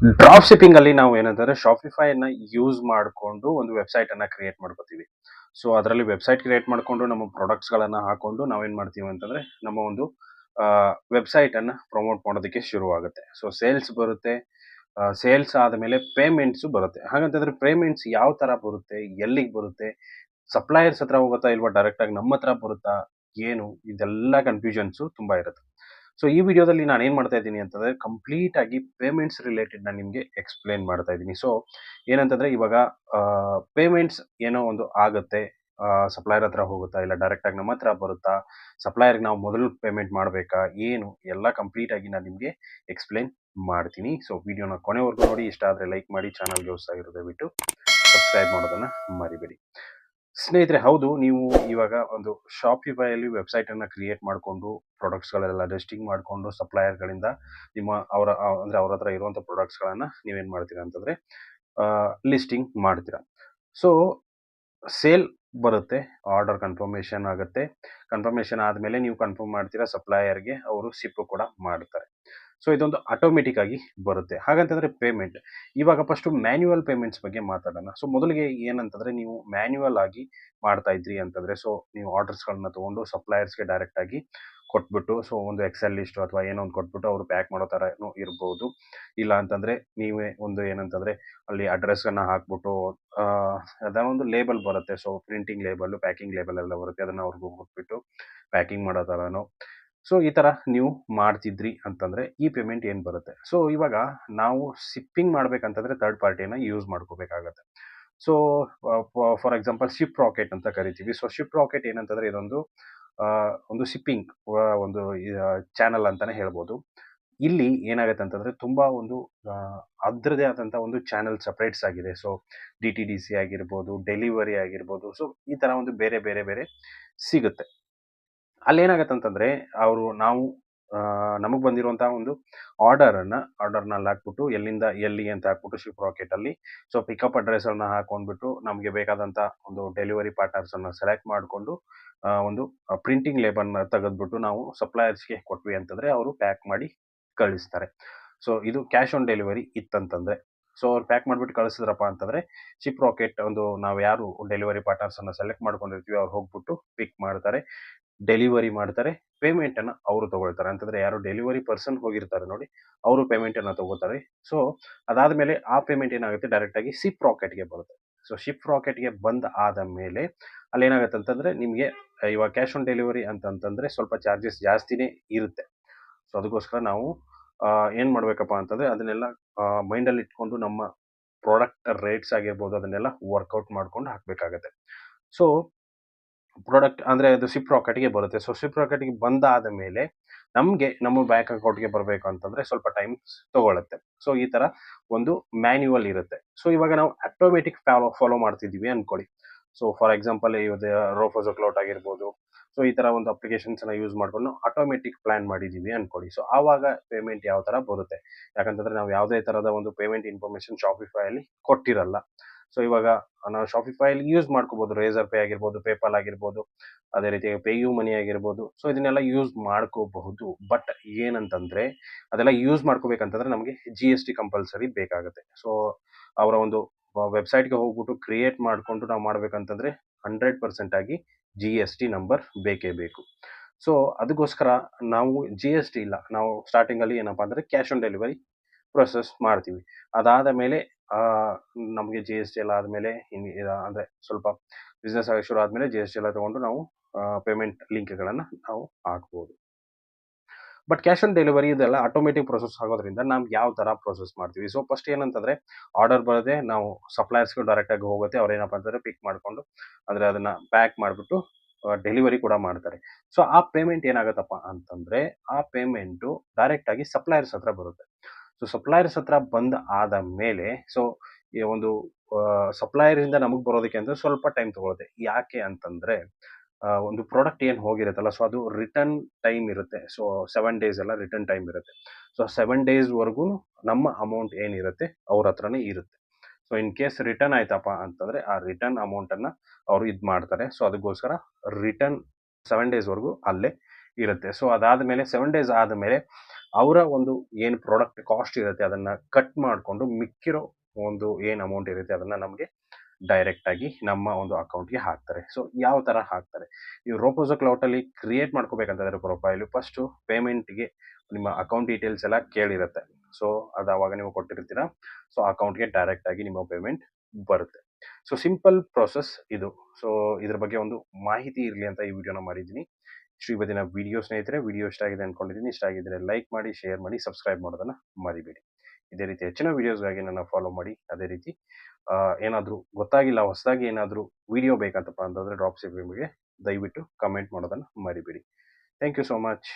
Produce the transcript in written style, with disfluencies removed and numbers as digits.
Drop shipping ಅಲ್ಲಿ ನಾವು ಏನಂತಂದ್ರೆ ಶಾಪಿಫೈ ಅನ್ನ ಯೂಸ್ ಮಾಡಿಕೊಂಡು ಒಂದು ವೆಬ್ಸೈಟ್ ಅನ್ನ ಕ್ರಿಯೇಟ್ ಮಾಡ್ಕೋತೀವಿ. ಸೊ ಅದರಲ್ಲಿ ವೆಬ್ಸೈಟ್ ಕ್ರಿಯೇಟ್ ಮಾಡಿಕೊಂಡು ನಮ್ಮ ಪ್ರಾಡಕ್ಟ್ಸ್ ಗಳನ್ನ ಹಾಕೊಂಡು ನಾವೇನ್ ಮಾಡ್ತೀವಿ ಅಂತಂದ್ರೆ ನಮ್ಮ ಒಂದು ವೆಬ್ಸೈಟ್ ಅನ್ನ ಪ್ರಮೋಟ್ ಮಾಡೋದಕ್ಕೆ ಶುರು ಆಗುತ್ತೆ. ಸೊ ಸೇಲ್ಸ್ ಬರುತ್ತೆ. ಸೇಲ್ಸ್ ಆದಮೇಲೆ ಪೇಮೆಂಟ್ಸ್ ಬರುತ್ತೆ. ಹಾಗಂತಂದ್ರೆ ಪೇಮೆಂಟ್ಸ್ ಯಾವ ತರ ಬರುತ್ತೆ, ಎಲ್ಲಿಗೆ ಬರುತ್ತೆ, ಸಪ್ಲೈಯರ್ಸ್ ಹತ್ರ ಹೋಗುತ್ತಾ ಇಲ್ವಾ ಡೈರೆಕ್ಟ್ ಆಗಿ ನಮ್ಮ ಹತ್ರ ಬರುತ್ತಾ, ಏನು ಇದೆಲ್ಲ ಕನ್ಫ್ಯೂಷನ್ಸ್ ತುಂಬಾ ಇರುತ್ತೆ. ಸೊ ಈ ವಿಡಿಯೋದಲ್ಲಿ ನಾನು ಏನ್ ಮಾಡ್ತಾ ಇದ್ದೀನಿ ಅಂತಂದ್ರೆ ಕಂಪ್ಲೀಟ್ ಆಗಿ ಪೇಮೆಂಟ್ಸ್ ರಿಲೇಟೆಡ್ ನಾನು ನಿಮಗೆ ಎಕ್ಸ್ಪ್ಲೇನ್ ಮಾಡ್ತಾ ಇದ್ದೀನಿ. ಸೊ ಏನಂತಂದ್ರೆ ಇವಾಗ ಪೇಮೆಂಟ್ಸ್ ಏನೋ ಒಂದು ಆಗುತ್ತೆ, ಸಪ್ಲೈಯರ್ ಹತ್ರ ಹೋಗುತ್ತಾ ಇಲ್ಲ ಡೈರೆಕ್ಟ್ ಆಗಿ ನಮ್ಮ ಹತ್ರ ಬರುತ್ತಾ, ಸಪ್ಲೈಯರ್ಗೆ ನಾವು ಮೊದಲು ಪೇಮೆಂಟ್ ಮಾಡಬೇಕಾ, ಏನು ಎಲ್ಲ ಕಂಪ್ಲೀಟ್ ಆಗಿ ನಾನು ನಿಮಗೆ ಎಕ್ಸ್ಪ್ಲೇನ್ ಮಾಡ್ತೀನಿ. ಸೊ ವಿಡಿಯೋನ ಕೊನೆವರೆಗೂ ನೋಡಿ. ಇಷ್ಟ ಆದರೆ ಲೈಕ್ ಮಾಡಿ, ಚಾನಲ್ಗೆ ಹೊಸದಾಗಿರೋದು ದಯವಿಟ್ಟು ಸಬ್ಸ್ಕ್ರೈಬ್ ಮಾಡೋದನ್ನ ಮರಿಬೇಡಿ. ಸ್ನೇಹಿತರೆ, ಹೌದು, ನೀವು ಇವಾಗ ಒಂದು ಶಾಪಿಫೈಯಲ್ಲಿ ವೆಬ್ಸೈಟ್ ಅನ್ನ ಕ್ರಿಯೇಟ್ ಮಾಡಿಕೊಂಡು ಪ್ರಾಡಕ್ಟ್ಸ್ಗಳೆಲ್ಲ ಲಿಸ್ಟಿಂಗ್ ಮಾಡಿಕೊಂಡು ಸಪ್ಲೈಯರ್ಗಳಿಂದ ನಿಮ್ಮ ಅಂದ್ರೆ ಅವ್ರ ಹತ್ರ ಇರುವಂಥ ಪ್ರಾಡಕ್ಟ್ಸ್ಗಳನ್ನ ನೀವೇನು ಮಾಡ್ತೀರಾ ಅಂತಂದ್ರೆ ಲಿಸ್ಟಿಂಗ್ ಮಾಡ್ತೀರಾ. ಸೊ ಸೇಲ್ ಬರುತ್ತೆ, ಆರ್ಡರ್ ಕನ್ಫರ್ಮೇಷನ್ ಆಗುತ್ತೆ. ಕನ್ಫರ್ಮೇಷನ್ ಆದಮೇಲೆ ನೀವು ಕನ್ಫರ್ಮ್ ಮಾಡ್ತೀರಾ ಸಪ್ಲೈಯರ್ಗೆ, ಅವರು ಶಿಪ್ ಕೂಡ ಮಾಡ್ತಾರೆ. ಸೊ ಇದೊಂದು ಆಟೋಮೆಟಿಕ್ ಆಗಿ ಬರುತ್ತೆ. ಹಾಗಂತಂದ್ರೆ ಪೇಮೆಂಟ್, ಇವಾಗ ಫಸ್ಟ್ ಮ್ಯಾನ್ಯುವಲ್ ಪೇಮೆಂಟ್ಸ್ ಬಗ್ಗೆ ಮಾತಾಡೋಣ. ಸೊ ಮೊದಲಿಗೆ ಏನಂತಂದ್ರೆ ನೀವು ಮ್ಯಾನ್ಯುವಲ್ ಆಗಿ ಮಾಡ್ತಾ ಇದ್ರಿ ಅಂತಂದ್ರೆ, ಸೊ ನೀವು ಆರ್ಡರ್ಸ್ಗಳನ್ನ ತಗೊಂಡು ಸಪ್ಲೈಯರ್ಸ್ಗೆ ಡೈರೆಕ್ಟ್ ಆಗಿ ಕೊಟ್ಬಿಟ್ಟು, ಸೊ ಒಂದು ಎಕ್ಸೆಲ್ ಲಿಸ್ಟ್ ಅಥವಾ ಏನೋ ಒಂದು ಕೊಟ್ಬಿಟ್ಟು ಅವರು ಪ್ಯಾಕ್ ಮಾಡೋ ಥರ ಇರ್ಬೋದು. ಇಲ್ಲ ಅಂತಂದ್ರೆ ನೀವೇ ಒಂದು ಏನಂತಂದ್ರೆ ಅಲ್ಲಿ ಅಡ್ರೆಸ್ಸನ್ನು ಹಾಕ್ಬಿಟ್ಟು ಅದನ್ನ ಒಂದು ಲೇಬಲ್ ಬರುತ್ತೆ. So printing label, packing label ಎಲ್ಲ ಬರುತ್ತೆ, ಅದನ್ನ ಅವ್ರಿಗೆ ಕೊಟ್ಬಿಟ್ಟು ಪ್ಯಾಕಿಂಗ್ ಮಾಡೋ ಥರನೋ. ಸೊ ಈ ಥರ ನೀವು ಮಾಡ್ತಿದ್ರಿ ಅಂತಂದ್ರೆ ಈ ಪೇಮೆಂಟ್ ಏನು ಬರುತ್ತೆ. ಸೊ ಇವಾಗ ನಾವು ಶಿಪ್ಪಿಂಗ್ ಮಾಡ್ಬೇಕಂತಂದ್ರೆ ಥರ್ಡ್ ಪಾರ್ಟಿನ ಯೂಸ್ ಮಾಡ್ಕೋಬೇಕಾಗತ್ತೆ. So for example ship rocket ಅಂತ ಕರಿತೀವಿ. ಸೊ ಶಿಪ್ ರಾಕೆಟ್ ಏನಂತಂದ್ರೆ ಇದೊಂದು ಒಂದು ಶಿಪ್ಪಿಂಗ್ ಒಂದು ಚಾನಲ್ ಅಂತಾನೆ ಹೇಳ್ಬೋದು. ಇಲ್ಲಿ ಏನಾಗುತ್ತೆ ಅಂತಂದ್ರೆ ತುಂಬಾ ಒಂದು ಅದ್ರದೇ ಆದಂತ ಒಂದು ಚಾನಲ್ ಸಪರೇಟ್ಸ್ ಆಗಿದೆ. ಸೊ DTDC ಆಗಿರ್ಬೋದು, ಡೆಲಿವರಿ ಆಗಿರ್ಬೋದು, ಸೊ ಈ ತರ ಒಂದು ಬೇರೆ ಬೇರೆ ಬೇರೆ ಸಿಗುತ್ತೆ. ಅಲ್ಲಿ ಏನಾಗತ್ತೆ ಅಂತಂದ್ರೆ ನಾವು ನಮಗೆ ಬಂದಿರುವಂತಹ ಒಂದು ಆರ್ಡರ್ನ ಅಲ್ಲಿ ಹಾಕ್ಬಿಟ್ಟು ಎಲ್ಲಿಂದ ಎಲ್ಲಿ ಅಂತ ಹಾಕ್ಬಿಟ್ಟು ಶಿಪ್ ರಾಕೆಟ್ ಅಲ್ಲಿ ಸೊ ಪಿಕಪ್ ಅಡ್ರೆಸ್ ಅನ್ನ ಹಾಕೊಂಡ್ಬಿಟ್ಟು ನಮಗೆ ಬೇಕಾದಂತ ಒಂದು ಡೆಲಿವರಿ ಪಾರ್ಟ್ನರ್ಸ್ ಅನ್ನ ಸೆಲೆಕ್ಟ್ ಮಾಡಿಕೊಂಡು ಒಂದು ಪ್ರಿಂಟಿಂಗ್ ಲೇಬಲ್ನ ತೆಗೆದ್ಬಿಟ್ಟು ನಾವು ಸಪ್ಲೈಯರ್ಸ್ಗೆ ಕೊಟ್ವಿ ಅಂತಂದ್ರೆ ಅವರು ಪ್ಯಾಕ್ ಮಾಡಿ ಕಳಿಸ್ತಾರೆ. ಸೊ ಇದು ಕ್ಯಾಶ್ ಆನ್ ಡೆಲಿವರಿ ಇತ್ತಂತಂದ್ರೆ, ಸೊ ಅವ್ರು ಪ್ಯಾಕ್ ಮಾಡಿಬಿಟ್ಟು ಕಳಿಸಿದ್ರಪ್ಪ ಅಂತಂದ್ರೆ ಶಿಪ್ ರಾಕೆಟ್ ಒಂದು ನಾವು ಯಾರು ಡೆಲಿವರಿ ಪಾರ್ಟ್ನರ್ಸ್ ಅನ್ನ ಸೆಲೆಕ್ಟ್ ಮಾಡ್ಕೊಂಡಿರ್ತೀವಿ ಅವ್ರು ಹೋಗ್ಬಿಟ್ಟು ಪಿಕ್ ಮಾಡ್ತಾರೆ, ಡೆಲಿವರಿ ಮಾಡ್ತಾರೆ, ಪೇಮೆಂಟ್ ಅನ್ನ ಅವರು ತಗೊಳ್ತಾರೆ. ಅಂತಂದ್ರೆ ಯಾರು ಡೆಲಿವರಿ ಪರ್ಸನ್ ಹೋಗಿರ್ತಾರೆ ನೋಡಿ, ಅವರು ಪೇಮೆಂಟ್ ಅನ್ನ ತಗೋತಾರೆ. ಸೊ ಅದಾದ್ಮೇಲೆ ಆ ಪೇಮೆಂಟ್ ಏನಾಗುತ್ತೆ ಡೈರೆಕ್ಟ್ ಆಗಿ ಶಿಪ್ ರಾಕೆಟ್ಗೆ ಬರುತ್ತೆ. ಸೊ ಶಿಪ್ ರಾಕೆಟ್ಗೆ ಬಂದ ಆದ ಮೇಲೆ ಅಲ್ಲಿ ಏನಾಗುತ್ತೆ ಅಂತಂದ್ರೆ ನಿಮಗೆ ಇವಾಗ ಕ್ಯಾಶ್ ಆನ್ ಡೆಲಿವರಿ ಅಂತಂತಂದ್ರೆ ಸ್ವಲ್ಪ ಚಾರ್ಜಸ್ ಜಾಸ್ತಿನೇ ಇರುತ್ತೆ. ಸೊ ಅದಕ್ಕೋಸ್ಕರ ನಾವು ಏನು ಮಾಡಬೇಕಪ್ಪ ಅಂತಂದರೆ ಅದನ್ನೆಲ್ಲ ಮೈಂಡಲ್ಲಿ ಇಟ್ಕೊಂಡು ನಮ್ಮ ಪ್ರಾಡಕ್ಟ್ ರೇಟ್ಸ್ ಆಗಿರ್ಬೋದು ಅದನ್ನೆಲ್ಲ ವರ್ಕೌಟ್ ಮಾಡ್ಕೊಂಡು ಹಾಕಬೇಕಾಗತ್ತೆ. ಸೊ ಪ್ರಾಡಕ್ಟ್ ಅಂದರೆ ಅದು ಶಿಪ್ ರಾಕೆಟ್ಗೆ ಬರುತ್ತೆ. ಸೊ ಶಿಪ್ ರಾಕೆಟ್ಗೆ ಬಂದಾದ ಮೇಲೆ ನಮಗೆ ನಮ್ಮ ಬ್ಯಾಂಕ್ ಅಕೌಂಟ್ಗೆ ಬರಬೇಕು ಅಂತಂದರೆ ಸ್ವಲ್ಪ ಟೈಮ್ ತೊಗೊಳುತ್ತೆ. ಸೊ ಈ ಥರ ಒಂದು ಮ್ಯಾನ್ಯುವಲ್ ಇರುತ್ತೆ. ಸೊ ಇವಾಗ ನಾವು ಆಟೋಮೆಟಿಕ್ ಫಾಲೋ ಮಾಡ್ತಿದ್ದೀವಿ ಅಂದ್ಕೊಳ್ಳಿ. ಸೊ ಫಾರ್ ಎಕ್ಸಾಂಪಲ್ ಇವಾಗ ರೋಫೋಸೋ ಕ್ಲೌಡ್ ಆಗಿರ್ಬೋದು, ಸೊ ಈ ಥರ ಒಂದು ಅಪ್ಲಿಕೇಶನ್ಸ್ನ ಯೂಸ್ ಮಾಡ್ಕೊಂಡು ಆಟೋಮೆಟಿಕ್ ಪ್ಲಾನ್ ಮಾಡಿದ್ದೀವಿ ಅಂದ್ಕೊಳ್ಳಿ. ಸೊ ಆವಾಗ ಪೇಮೆಂಟ್ ಯಾವ ಥರ ಬರುತ್ತೆ, ಯಾಕಂತಂದರೆ ನಾವು ಯಾವುದೇ ಥರದ ಒಂದು ಪೇಮೆಂಟ್ ಇನ್ಫಾರ್ಮೇಷನ್ ಶಾಪಿಫೈಯಲ್ಲಿ ಕೊಟ್ಟಿರಲ್ಲ. ಸೊ ಇವಾಗ ನಾವು ಶಾಪಿಫೈಲಿ ಯೂಸ್ ಮಾಡ್ಕೋಬಹುದು, ರೇಸರ್ ಪೇ ಆಗಿರ್ಬೋದು, ಪೇಪಾಲ್ ಆಗಿರ್ಬೋದು, ಅದೇ ರೀತಿ ಪೇಯು ಮನಿ ಆಗಿರ್ಬೋದು. ಸೊ ಇದನ್ನೆಲ್ಲ ಯೂಸ್ ಮಾಡ್ಕೋಬಹುದು. ಬಟ್ ಏನಂತಂದ್ರೆ ಅದೆಲ್ಲ ಯೂಸ್ ಮಾಡ್ಕೋಬೇಕಂತಂದ್ರೆ ನಮಗೆ GST ಕಂಪಲ್ಸರಿ ಬೇಕಾಗುತ್ತೆ. ಸೊ ಅವರ ಒಂದು ವೆಬ್ಸೈಟ್ಗೆ ಹೋಗ್ಬಿಟ್ಟು ಕ್ರಿಯೇಟ್ ಮಾಡಿಕೊಂಡು ನಾವು ಮಾಡ್ಬೇಕಂತಂದ್ರೆ 100% ಆಗಿ GST ನಂಬರ್ ಬೇಕೇ ಬೇಕು. ಸೊ ಅದಕ್ಕೋಸ್ಕರ ನಾವು GST ಇಲ್ಲ, ನಾವು ಸ್ಟಾರ್ಟಿಂಗಲ್ಲಿ ಏನಪ್ಪ ಅಂದರೆ ಕ್ಯಾಶ್ ಆನ್ ಡೆಲಿವರಿ ಪ್ರೊಸೆಸ್ ಮಾಡ್ತೀವಿ. ಅದಾದ ಮೇಲೆ ನಮಗೆ GST ಎಲ್ಲ ಆದಮೇಲೆ ಅಂದರೆ ಸ್ವಲ್ಪ ಬಿಸ್ನೆಸ್ ಆಗಿ ಶುರು ಆದಮೇಲೆ GST ಎಲ್ಲ ತೊಗೊಂಡು ನಾವು ಪೇಮೆಂಟ್ ಲಿಂಕ್ಗಳನ್ನು ನಾವು ಹಾಕ್ಬೋದು. ಬಟ್ ಕ್ಯಾಶ್ ಆನ್ ಡೆಲಿವರಿ ಇದೆಲ್ಲ ಆಟೋಮೆಟಿಕ್ ಪ್ರೊಸೆಸ್ ಆಗೋದ್ರಿಂದ ನಾವು ಯಾವ ಥರ ಪ್ರೊಸೆಸ್ ಮಾಡ್ತೀವಿ. ಸೊ ಫಸ್ಟ್ ಏನಂತಂದರೆ ಆರ್ಡರ್ ಬರೋದೇ ನಾವು ಸಪ್ಲೈಯರ್ಸ್ಗೆ ಡೈರೆಕ್ಟಾಗಿ ಹೋಗುತ್ತೆ. ಅವ್ರು ಏನಪ್ಪ ಅಂತಂದರೆ ಪಿಕ್ ಮಾಡಿಕೊಂಡು ಅಂದರೆ ಅದನ್ನು ಪ್ಯಾಕ್ ಮಾಡಿಬಿಟ್ಟು ಡೆಲಿವರಿ ಕೂಡ ಮಾಡ್ತಾರೆ. ಸೊ ಆ ಪೇಮೆಂಟ್ ಏನಾಗುತ್ತಪ್ಪ ಅಂತಂದರೆ ಆ ಪೇಮೆಂಟು ಡೈರೆಕ್ಟಾಗಿ ಸಪ್ಲೈಯರ್ಸ್ ಹತ್ರ ಬರುತ್ತೆ. ಸೊ ಸಪ್ಲೈಯರ್ಸ್ ಹತ್ರ ಬಂದ ಆದ ಮೇಲೆ ಸೊ ಈ ಒಂದು ಸಪ್ಲೈಯರಿಂದ ನಮಗೆ ಬರೋದಕ್ಕೆ ಅಂದರೆ ಸ್ವಲ್ಪ ಟೈಮ್ ತೊಗೊಳುತ್ತೆ. ಯಾಕೆ ಅಂತಂದರೆ ಒಂದು ಪ್ರಾಡಕ್ಟ್ ಏನು ಹೋಗಿರುತ್ತಲ್ಲ, ಸೊ ಅದು ರಿಟರ್ನ್ ಟೈಮ್ ಇರುತ್ತೆ. ಸೊ 7 ಡೇಸ್ ಎಲ್ಲ ರಿಟರ್ನ್ ಟೈಮ್ ಇರುತ್ತೆ. ಸೊ 7 ಡೇಸ್ವರೆಗೂ ನಮ್ಮ ಅಮೌಂಟ್ ಏನಿರುತ್ತೆ ಅವ್ರ ಹತ್ರನೇ ಇರುತ್ತೆ. ಸೊ ಇನ್ ಕೇಸ್ ರಿಟರ್ನ್ ಆಯ್ತಪ್ಪ ಅಂತಂದರೆ ಆ ರಿಟರ್ನ್ ಅಮೌಂಟನ್ನು ಅವರು ಇದು ಮಾಡ್ತಾರೆ. ಸೊ ಅದಕ್ಕೋಸ್ಕರ ರಿಟರ್ನ್ 7 ಡೇಸ್ವರೆಗೂ ಅಲ್ಲೇ ಇರುತ್ತೆ. ಸೊ ಅದಾದಮೇಲೆ 7 ಡೇಸ್ ಆದಮೇಲೆ ಅವರ ಒಂದು ಏನು ಪ್ರಾಡಕ್ಟ್ ಕಾಸ್ಟ್ ಇರುತ್ತೆ ಅದನ್ನು ಕಟ್ ಮಾಡಿಕೊಂಡು ಮಿಕ್ಕಿರೋ ಒಂದು ಏನು ಅಮೌಂಟ್ ಇರುತ್ತೆ ಅದನ್ನು ನಮಗೆ ಡೈರೆಕ್ಟಾಗಿ ನಮ್ಮ ಒಂದು ಅಕೌಂಟ್ಗೆ ಹಾಕ್ತಾರೆ. ಸೊ ಯಾವ ಥರ ಹಾಕ್ತಾರೆ? ಈ ರೋಪೋಸೋ ಕ್ಲೌಡಲ್ಲಿ ಕ್ರಿಯೇಟ್ ಮಾಡ್ಕೋಬೇಕಂತಂದರೆ ಪ್ರೊಫೈಲು ಫಸ್ಟು ಪೇಮೆಂಟ್ಗೆ ನಿಮ್ಮ ಅಕೌಂಟ್ ಡೀಟೇಲ್ಸ್ ಎಲ್ಲ ಕೇಳಿರುತ್ತೆ. ಸೊ ಅದು ಆವಾಗ ನೀವು ಕೊಟ್ಟಿರ್ತೀರ. ಸೊ ಅಕೌಂಟ್ಗೆ ಡೈರೆಕ್ಟಾಗಿ ನಿಮ್ಮ ಪೇಮೆಂಟ್ ಬರುತ್ತೆ. ಸೊ ಸಿಂಪಲ್ ಪ್ರೊಸೆಸ್ ಇದು. ಸೊ ಇದ್ರ ಬಗ್ಗೆ ಒಂದು ಮಾಹಿತಿ ಇರಲಿ ಅಂತ ಈ ವಿಡಿಯೋನ ಮಾಡಿದ್ದೀನಿ. ಇಷ್ಟು ಇವತ್ತಿನ ವಿಡಿಯೋ ಸ್ನೇಹಿತರೆ. ವಿಡಿಯೋ ಇಷ್ಟ ಆಗಿದೆ ಅಂದ್ಕೊಂಡಿದ್ದೀನಿ. ಇಷ್ಟ ಆಗಿದ್ದರೆ ಲೈಕ್ ಮಾಡಿ, ಶೇರ್ ಮಾಡಿ, ಸಬ್ಸ್ಕ್ರೈಬ್ ಮಾಡೋದನ್ನು ಮರಿಬೇಡಿ. ಇದೇ ರೀತಿ ಹೆಚ್ಚಿನ ವಿಡಿಯೋಸ್ಗಾಗಿ ನನ್ನ ಫಾಲೋ ಮಾಡಿ. ಅದೇ ರೀತಿ ಏನಾದರೂ ಗೊತ್ತಾಗಿಲ್ಲ, ಹೊಸದಾಗಿ ಏನಾದರೂ ವಿಡಿಯೋ ಬೇಕಂತಪ್ಪ ಅಂತಂದರೆ ಡ್ರಾಪ್ ಸಿಗ್ಲಿಕ್ಕೆ ದಯವಿಟ್ಟು ಕಮೆಂಟ್ ಮಾಡೋದನ್ನು ಮರಿಬೇಡಿ. Thank you so much.